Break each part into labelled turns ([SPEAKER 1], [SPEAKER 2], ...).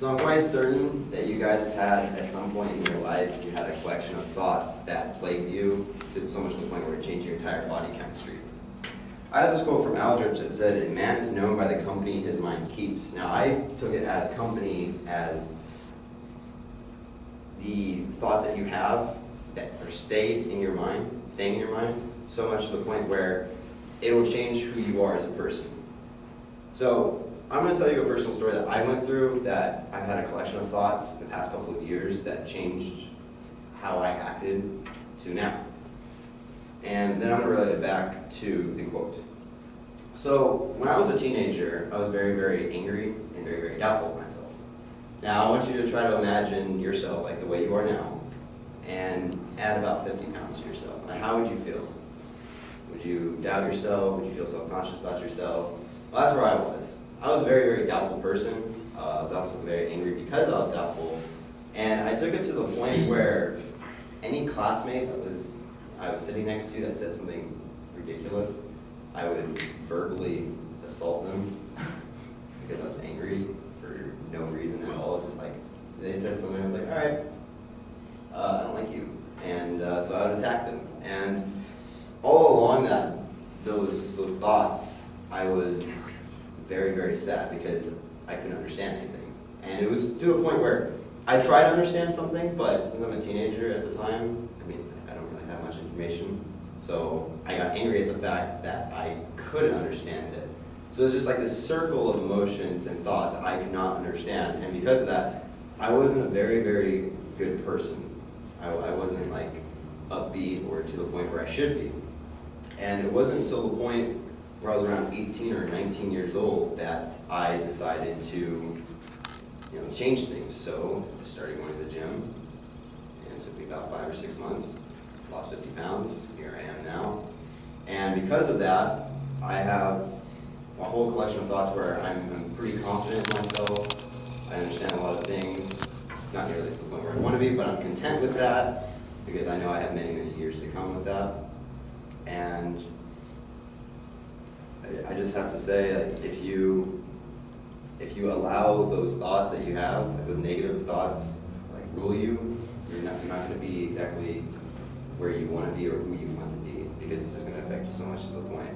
[SPEAKER 1] So I'm quite certain that you guys have had, at some point in your life, you had a collection of thoughts that plagued you to so much to the point where it changed your entire body chemistry. I have this quote from Aldrich that said, "A man is known by the company his mind keeps." Now, I took it as company as the thoughts that you have that are staying in your mind, so much to the point where it will change who you are as a person. So, I'm going to tell you a personal story that I went through, that I've had a collection of thoughts the past couple of years that changed how I acted to now. And then I'm going to relate it back to the quote. So, when I was a teenager, I was very, very angry and very, very doubtful of myself. Now, I want you to try to imagine yourself like the way you are now, and add about 50 pounds to yourself. Now, how would you feel? Would you doubt yourself? Would you feel self-conscious about yourself? Well, that's where I was. I was a very, very doubtful person. I was also very angry because I was doubtful. And I took it to the point where any classmate I was sitting next to that said something ridiculous, I would verbally assault them because I was angry for no reason at all. It's just like, they said something, I was like, all right, I don't like you. And so I would attack them. And all along those thoughts, I was very, very sad because I couldn't understand anything. And it was to the point where I tried to understand something, but since I'm a teenager at the time, I don't really have much information. So I got angry at the fact that I couldn't understand it. So it's just like this circle of emotions and thoughts that I could not understand. And because of that, I wasn't a very, very good person. I wasn't like upbeat or to the point where I should be. And it wasn't until the point where I was around 18 or 19 years old that I decided to change things. So I started going to the gym, and it took me about 5 or 6 months, lost 50 pounds, here I am now. And because of that, I have a whole collection of thoughts where I'm pretty confident in myself. I understand a lot of things, not nearly to the point where I want to be, but I'm content with that because I know I have many, many years to come with that. And I just have to say, like, if you allow those thoughts that you have, those negative thoughts, like, rule you, you're not going to be exactly where you want to be or who you want to be, because this is going to affect you so much to the point.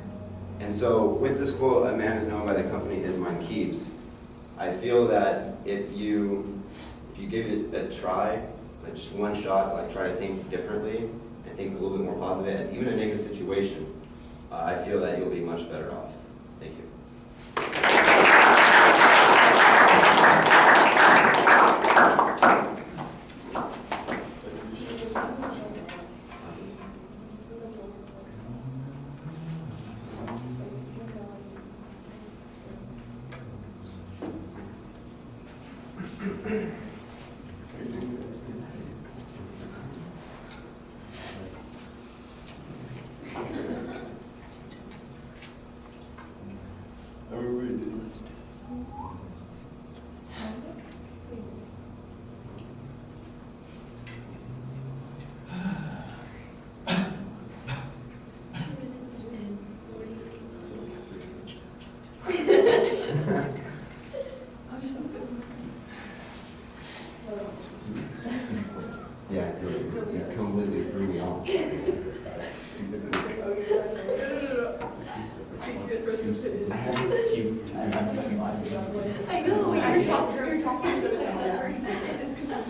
[SPEAKER 1] And so, with this quote, "A man is known by the company his mind keeps," I feel that if you give it a try, like just one shot, like try to think differently and think a little bit more positive, and even a negative situation, I feel that you'll be much better off. Thank you. Yeah, you completely threw me off. That's stupid.
[SPEAKER 2] I know, you're talking to the person. It's because I'm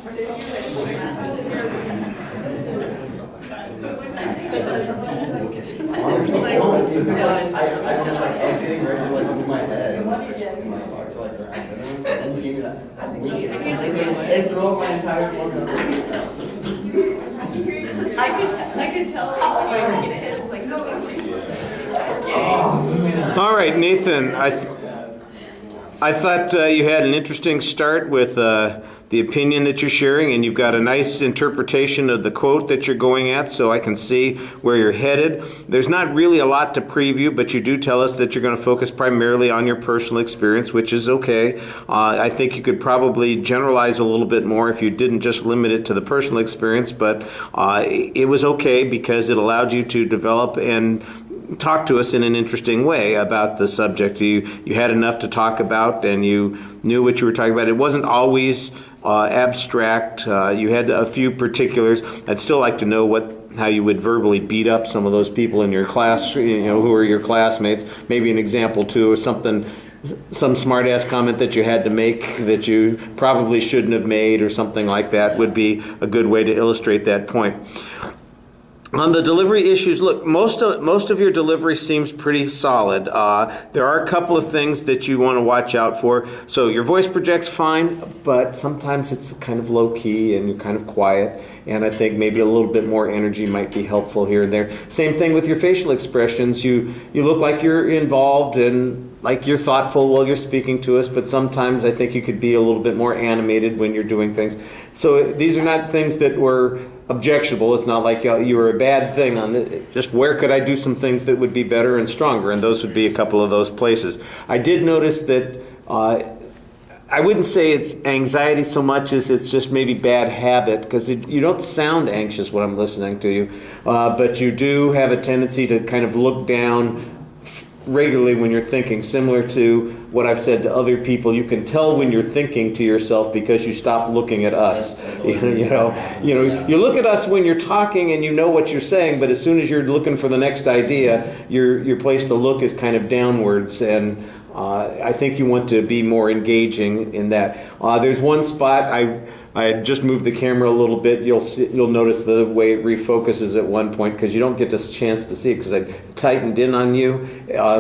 [SPEAKER 1] Honestly, no, it's just like, I was getting ready to move my head. And then you gave me that. It threw up my entire forehead.
[SPEAKER 2] I could tell when you were getting hit, like something changed.
[SPEAKER 3] All right, Nathan, I thought you had an interesting start with the opinion that you're sharing, and you've got a nice interpretation of the quote that you're going at, so I can see where you're headed. There's not really a lot to preview, but you do tell us that you're going to focus primarily on your personal experience, which is okay. I think you could probably generalize a little bit more if you didn't just limit it to the personal experience, but it was okay because it allowed you to develop and talked to us in an interesting way about the subject. You had enough to talk about, and you knew what you were talking about. It wasn't always abstract. You had a few particulars. I'd still like to know how you would verbally beat up some of those people in your class, who are your classmates. Maybe an example too, or something, some smart-ass comment that you had to make that you probably shouldn't have made, or something like that would be a good way to illustrate that point. On the delivery issues, look, most of your delivery seems pretty solid. There are a couple of things that you want to watch out for. So your voice projects fine, but sometimes it's kind of low key and you're kind of quiet. And I think maybe a little bit more energy might be helpful here and there. Same thing with your facial expressions. You look like you're involved and like you're thoughtful while you're speaking to us, but sometimes I think you could be a little bit more animated when you're doing things. So these are not things that were objectionable. It's not like you were a bad thing on it. Just where could I do some things that would be better and stronger, and those would be a couple of those places. I did notice that I wouldn't say it's anxiety so much as it's just maybe bad habit, because you don't sound anxious when I'm listening to you, but you do have a tendency to kind of look down regularly when you're thinking, similar to what I've said to other people. You can tell when you're thinking to yourself because you stop looking at us. You look at us when you're talking and you know what you're saying, but as soon as you're looking for the next idea, your place to look is kind of downwards, and I think you want to be more engaging in that. There's one spot I had just moved the camera a little bit. You'll notice the way it refocuses at one point, because you don't get this chance to see it, because I tightened in on you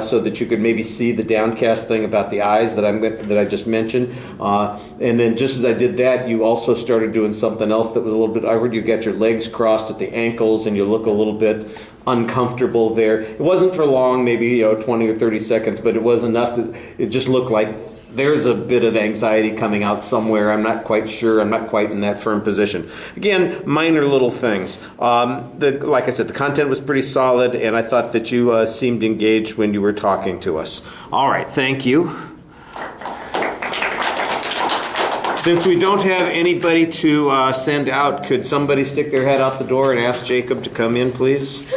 [SPEAKER 3] so that you could maybe see the downcast thing about the eyes that I just mentioned. And then just as I did that, you also started doing something else that was a little bit awkward. You got your legs crossed at the ankles and you look a little bit uncomfortable there. It wasn't for long, maybe 20 or 30 seconds, but it was enough that it just looked like there's a bit of anxiety coming out somewhere. I'm not quite sure. I'm not quite in that firm position. Again, minor little things. Like I said, the content was pretty solid, and I thought that you seemed engaged when you were talking to us. All right, thank you. Since we don't have anybody to send out, could somebody stick their head out the door and ask Jacob to come in, please?